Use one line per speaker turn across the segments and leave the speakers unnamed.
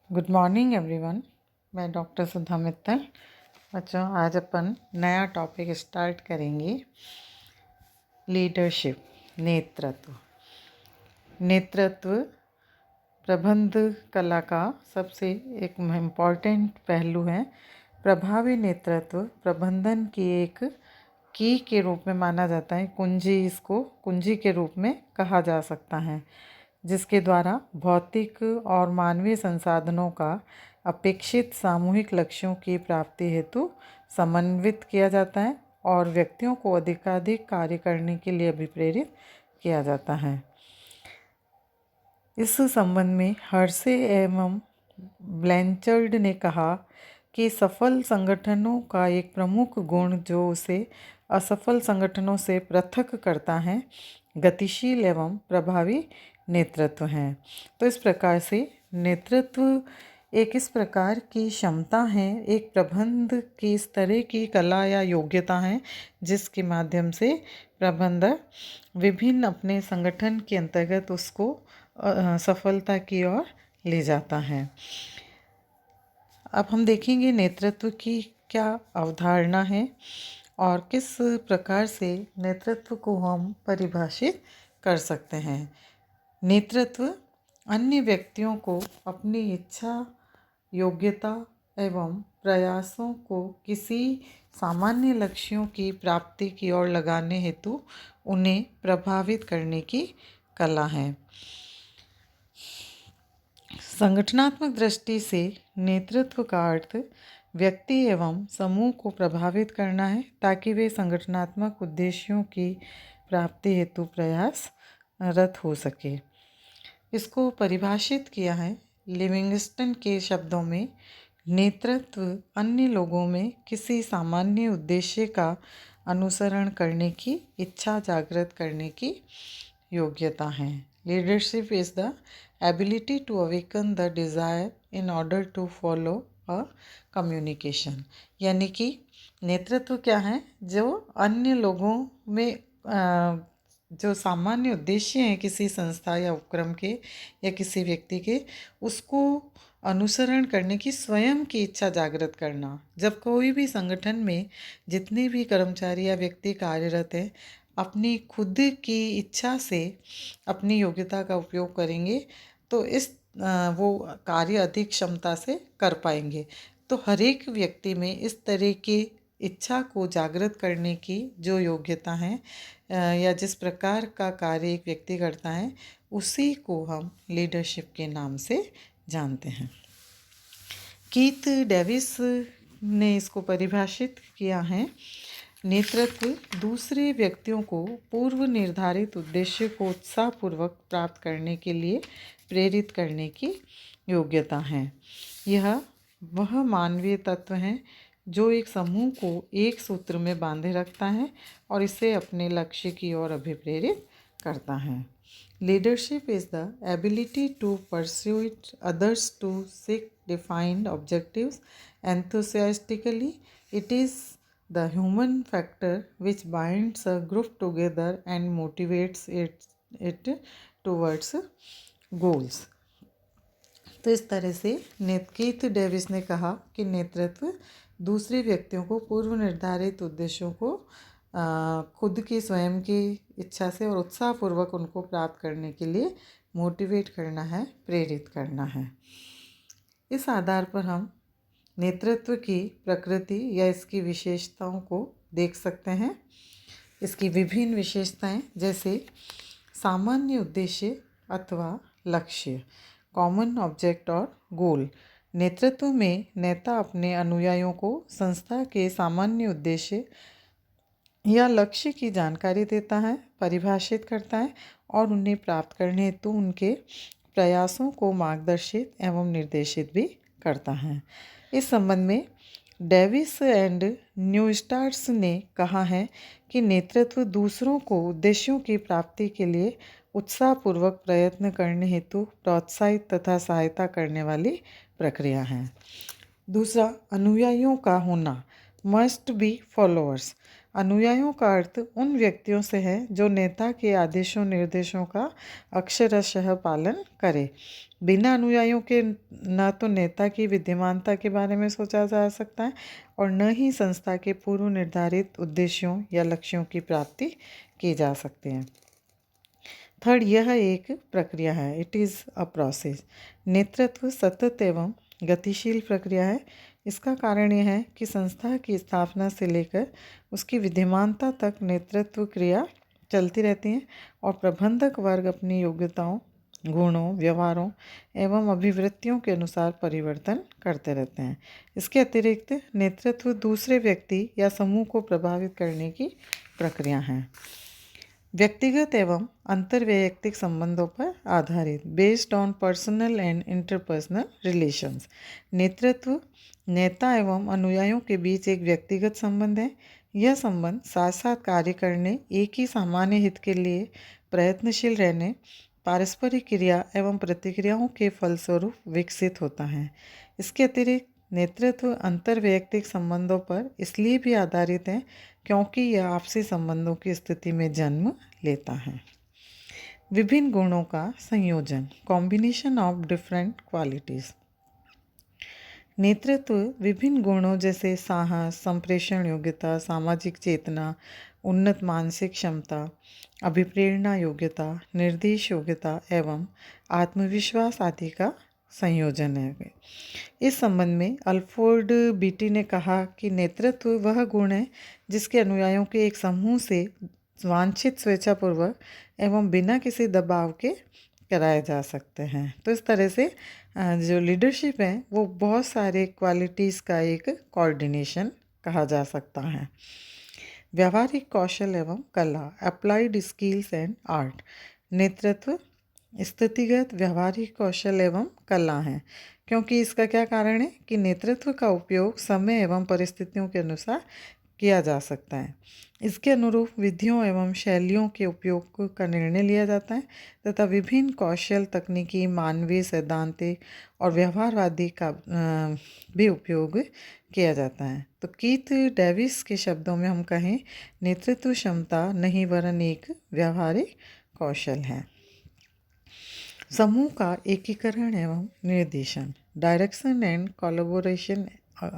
Good morning everyone. मैं doctor सुधा मित्तल। बच्चों, आज अपन नया टॉपिक स्टार्ट करेंगे, लीडरशिप, नेतृत्व। नेतृत्व प्रबंध कला का सबसे एक इम्पॉर्टेंट पहलू है। प्रभावी नेतृत्व प्रबंधन की एक की के रूप में माना जाता है। कुंजी, इसको कुंजी के रूप में कहा जा सकता है, जिसके द्वारा भौतिक और मानवीय संसाधनों का अपेक्षित सामूहिक लक्ष्यों की प्राप्ति हेतु समन्वित किया जाता है और व्यक्तियों को अधिकाधिक कार्य करने के लिए अभिप्रेरित किया जाता है। इस संबंध में हर्से एवं ब्लैंचर्ड ने कहा कि सफल संगठनों का एक प्रमुख गुण जो उसे असफल संगठनों से पृथक करता है, गतिशील एवं प्रभावी नेतृत्व है। तो इस प्रकार से नेतृत्व एक इस प्रकार की क्षमता है, एक प्रबंध की इस तरह की कला या योग्यता है, जिसके माध्यम से प्रबंधक विभिन्न अपने संगठन के अंतर्गत उसको सफलता की ओर ले जाता है। अब हम देखेंगे नेतृत्व की क्या अवधारणा है और किस प्रकार से नेतृत्व को हम परिभाषित कर सकते हैं। नेतृत्व अन्य व्यक्तियों को अपनी इच्छा, योग्यता एवं प्रयासों को किसी सामान्य लक्ष्यों की प्राप्ति की ओर लगाने हेतु उन्हें प्रभावित करने की कला है। संगठनात्मक दृष्टि से नेतृत्व का अर्थ व्यक्ति एवं समूह को प्रभावित करना है, ताकि वे संगठनात्मक उद्देश्यों की प्राप्ति हेतु प्रयासरत हो सके। इसको परिभाषित किया है लिविंगस्टन के शब्दों में, नेतृत्व अन्य लोगों में किसी सामान्य उद्देश्य का अनुसरण करने की इच्छा जागृत करने की योग्यता है। Leadership is the ability to awaken the desire in order to follow a communication. यानी कि नेतृत्व क्या है, जो अन्य लोगों में जो सामान्य उद्देश्य हैं किसी संस्था या उपक्रम के या किसी व्यक्ति के, उसको अनुसरण करने की स्वयं की इच्छा जागृत करना। जब कोई भी संगठन में जितने भी कर्मचारी या व्यक्ति कार्यरत हैं, अपनी खुद की इच्छा से अपनी योग्यता का उपयोग करेंगे तो वो कार्य अधिक क्षमता से कर पाएंगे। तो हर एक व्यक्ति में इस तरह की इच्छा को जागृत करने की जो योग्यता है या जिस प्रकार का कार्य एक व्यक्ति करता है, उसी को हम लीडरशिप के नाम से जानते हैं। कीथ डेविस ने इसको परिभाषित किया है, नेतृत्व दूसरे व्यक्तियों को पूर्व निर्धारित उद्देश्य को उत्साहपूर्वक प्राप्त करने के लिए प्रेरित करने की योग्यता है। यह वह मानवीय तत्व है जो एक समूह को एक सूत्र में बांधे रखता है और इसे अपने लक्ष्य की ओर अभिप्रेरित करता है। Leadership is the ability to pursuit others to seek defined objectives enthusiastically. It is the human factor which binds a group together and motivates it towards goals. तो इस तरह से कीथ डेविस ने कहा कि नेतृत्व दूसरे व्यक्तियों को पूर्व निर्धारित उद्देश्यों को खुद की स्वयं की इच्छा से और उत्साहपूर्वक उनको प्राप्त करने के लिए मोटिवेट करना है, प्रेरित करना है। इस आधार पर हम नेतृत्व की प्रकृति या इसकी विशेषताओं को देख सकते हैं। इसकी विभिन्न विशेषताएं जैसे सामान्य उद्देश्य अथवा लक्ष्य, कॉमन ऑब्जेक्ट और गोल। नेतृत्व में नेता अपने अनुयायियों को संस्था के सामान्य उद्देश्य या लक्ष्य की जानकारी देता है, परिभाषित करता है और उन्हें प्राप्त करने हेतु उनके प्रयासों को मार्गदर्शित एवं निर्देशित भी करता है। इस संबंध में डेविस एंड न्यूस्टार्स ने कहा है कि नेतृत्व दूसरों को उद्देश्यों की प्राप्ति के लिए उत्साहपूर्वक प्रयत्न करने हेतु प्रोत्साहित तथा सहायता करने वाली प्रक्रिया है। दूसरा, अनुयायियों का होना, मस्ट बी फॉलोअर्स। अनुयायियों का अर्थ उन व्यक्तियों से है जो नेता के आदेशों निर्देशों का अक्षरशः पालन करे। बिना अनुयायियों के न तो नेता की विद्यमानता के बारे में सोचा जा सकता है और न ही संस्था के पूर्व निर्धारित उद्देश्यों या लक्ष्यों की प्राप्ति की जा सकती है। थर्ड, यह एक प्रक्रिया है, इट इज़ अ प्रोसेस। नेतृत्व सतत एवं गतिशील प्रक्रिया है। इसका कारण यह है कि संस्था की स्थापना से लेकर उसकी विद्यमानता तक नेतृत्व क्रिया चलती रहती है और प्रबंधक वर्ग अपनी योग्यताओं, गुणों, व्यवहारों एवं अभिवृत्तियों के अनुसार परिवर्तन करते रहते हैं। इसके अतिरिक्त नेतृत्व दूसरे व्यक्ति या समूह को प्रभावित करने की प्रक्रिया है। व्यक्तिगत एवं अंतर्वैयक्तिक संबंधों पर आधारित, based on personal and interpersonal relations. नेतृत्व नेता एवं अनुयायियों के बीच एक व्यक्तिगत संबंध है। यह संबंध साथ साथ कार्य करने, एक ही सामान्य हित के लिए प्रयत्नशील रहने, पारस्परिक क्रिया एवं प्रतिक्रियाओं के फलस्वरूप विकसित होता है। इसके अतिरिक्त नेतृत्व अंतर्वैयक्तिक संबंधों पर इसलिए भी आधारित है क्योंकि यह आपसी संबंधों की स्थिति में जन्म लेता है। विभिन्न गुणों का संयोजन, कॉम्बिनेशन ऑफ डिफरेंट क्वालिटीज़। नेतृत्व विभिन्न गुणों जैसे साहस, संप्रेषण योग्यता, सामाजिक चेतना, उन्नत मानसिक क्षमता, अभिप्रेरणा योग्यता, निर्देश योग्यता एवं आत्मविश्वास आदि का संयोजन है। इस संबंध में अल्फ्रेड बीटी ने कहा कि नेतृत्व वह गुण है जिसके अनुयायियों के एक समूह से वांछित स्वेच्छापूर्वक एवं बिना किसी दबाव के कराए जा सकते हैं। तो इस तरह से जो लीडरशिप है वो बहुत सारे क्वालिटीज़ का एक कोऑर्डिनेशन कहा जा सकता है। व्यावहारिक कौशल एवं कला, अप्लाइड स्किल्स एंड आर्ट। नेतृत्व स्थितिगत व्यावहारिक कौशल एवं कला है, क्योंकि इसका क्या कारण है कि नेतृत्व का उपयोग समय एवं परिस्थितियों के अनुसार किया जा सकता है। इसके अनुरूप विधियों एवं शैलियों के उपयोग का निर्णय लिया जाता है तथा विभिन्न कौशल, तकनीकी, मानवीय, सैद्धांतिक और व्यवहारवादी का भी उपयोग किया जाता है। तो कीथ डेविस के शब्दों में हम कहें, नेतृत्व क्षमता नहीं वरन एक व्यावहारिक कौशल है। समूह का एकीकरण एवं निर्देशन, direction and collaboration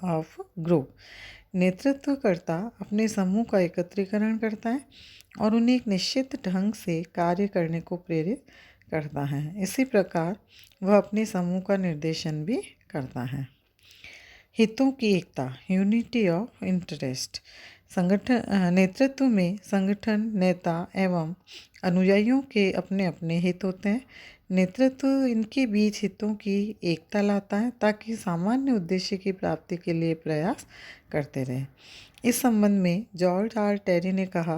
of group. नेतृत्वकर्ता अपने समूह का एकत्रीकरण करता है और उन्हें एक निश्चित ढंग से कार्य करने को प्रेरित करता है। इसी प्रकार वह अपने समूह का निर्देशन भी करता है। हितों की एकता, यूनिटी ऑफ इंटरेस्ट। संगठन नेतृत्व में संगठन, नेता एवं अनुयायियों के अपने अपने हित होते हैं। नेतृत्व इनके बीच हितों की एकता लाता है ताकि सामान्य उद्देश्य की प्राप्ति के लिए प्रयास करते रहें। इस संबंध में जॉर्ज आर टेरी ने कहा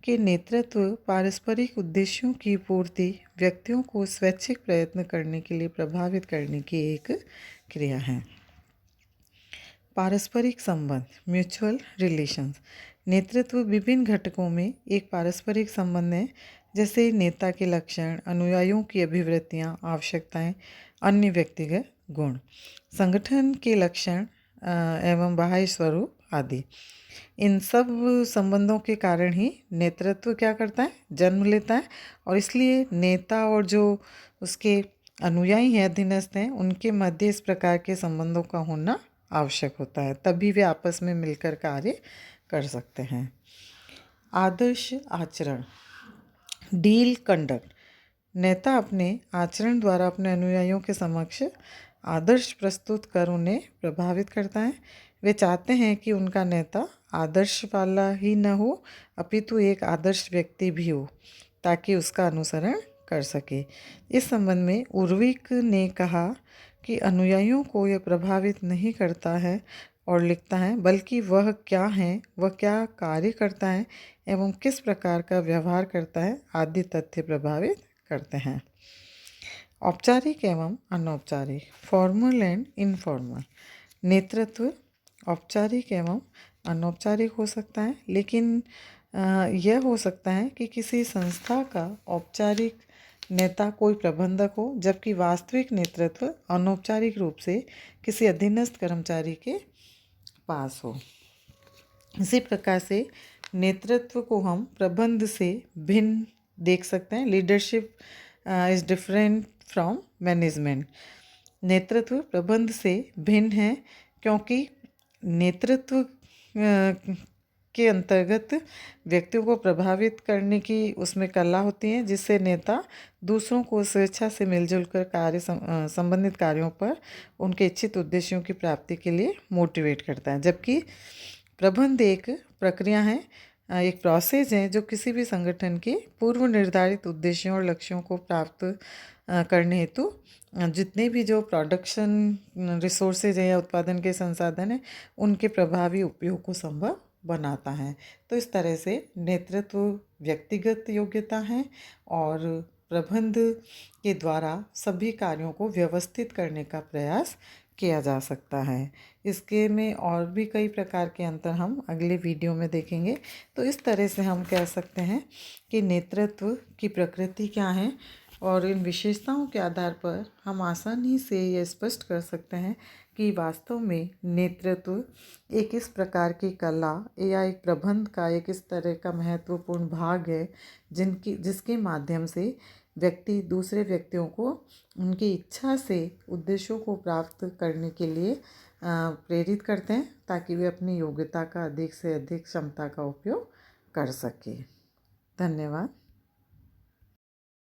कि नेतृत्व पारस्परिक उद्देश्यों की पूर्ति व्यक्तियों को स्वैच्छिक प्रयत्न करने के लिए प्रभावित करने की एक क्रिया है। पारस्परिक संबंध, म्यूचुअल रिलेशंस। नेतृत्व विभिन्न घटकों में एक पारस्परिक संबंध है, जैसे नेता के लक्षण, अनुयायियों की अभिवृत्तियाँ, आवश्यकताएं, अन्य व्यक्तिगत गुण, संगठन के लक्षण एवं बाह्य स्वरूप आदि। इन सब संबंधों के कारण ही नेतृत्व क्या करता है, जन्म लेता है और इसलिए नेता और जो उसके अनुयायी हैं, अधीनस्थ हैं, उनके मध्य इस प्रकार के संबंधों का होना आवश्यक होता है, तभी वे आपस में मिलकर कार्य कर सकते हैं। आदर्श आचरण, डील कंडक्ट। नेता अपने आचरण द्वारा अपने अनुयायियों के समक्ष आदर्श प्रस्तुत कर उन्हें प्रभावित करता है। वे चाहते हैं कि उनका नेता आदर्श वाला ही न हो अपितु एक आदर्श व्यक्ति भी हो ताकि उसका अनुसरण कर सके। इस संबंध में उर्विक ने कहा कि अनुयायियों को यह प्रभावित नहीं करता है और लिखता है, बल्कि वह क्या है, वह क्या कार्य करता है एवं किस प्रकार का व्यवहार करता है आदि तथ्य प्रभावित करते हैं। औपचारिक एवं अनौपचारिक, फॉर्मल एंड इनफॉर्मल। नेतृत्व औपचारिक एवं अनौपचारिक हो सकता है, लेकिन यह हो सकता है कि किसी संस्था का औपचारिक नेता कोई प्रबंधक हो, जबकि वास्तविक नेतृत्व अनौपचारिक रूप से किसी अधीनस्थ कर्मचारी के पास हो। इसी प्रकार से नेतृत्व को हम प्रबंध से भिन्न देख सकते हैं। Leadership is different from management. नेतृत्व प्रबंध से भिन्न है क्योंकि नेतृत्व के अंतर्गत व्यक्तियों को प्रभावित करने की उसमें कला होती है, जिससे नेता दूसरों को स्वेच्छा से मिलजुल कर संबंधित कार्यों पर उनके इच्छित उद्देश्यों की प्राप्ति के लिए मोटिवेट करता है। जबकि प्रबंध एक प्रक्रिया है, एक प्रोसेस है जो किसी भी संगठन के पूर्व निर्धारित उद्देश्यों और लक्ष्यों को प्राप्त करने हेतु जितने भी जो प्रोडक्शन रिसोर्सेज हैं या उत्पादन के संसाधन हैं उनके प्रभावी उपयोग को संभव बनाता है। तो इस तरह से नेतृत्व व्यक्तिगत योग्यता है और प्रबंध के द्वारा सभी कार्यों को व्यवस्थित करने का प्रयास किया जा सकता है। इसके में और भी कई प्रकार के अंतर हम अगले वीडियो में देखेंगे। तो इस तरह से हम कह सकते हैं कि नेतृत्व की प्रकृति क्या है और इन विशेषताओं के आधार पर हम आसानी से यह स्पष्ट कर सकते हैं कि वास्तव में नेतृत्व एक इस प्रकार की कला या एक प्रबंध का एक इस तरह का महत्वपूर्ण भाग है जिसके माध्यम से व्यक्ति दूसरे व्यक्तियों को उनकी इच्छा से उद्देश्यों को प्राप्त करने के लिए प्रेरित करते हैं ताकि वे अपनी योग्यता का अधिक से अधिक क्षमता का उपयोग कर सकें। धन्यवाद।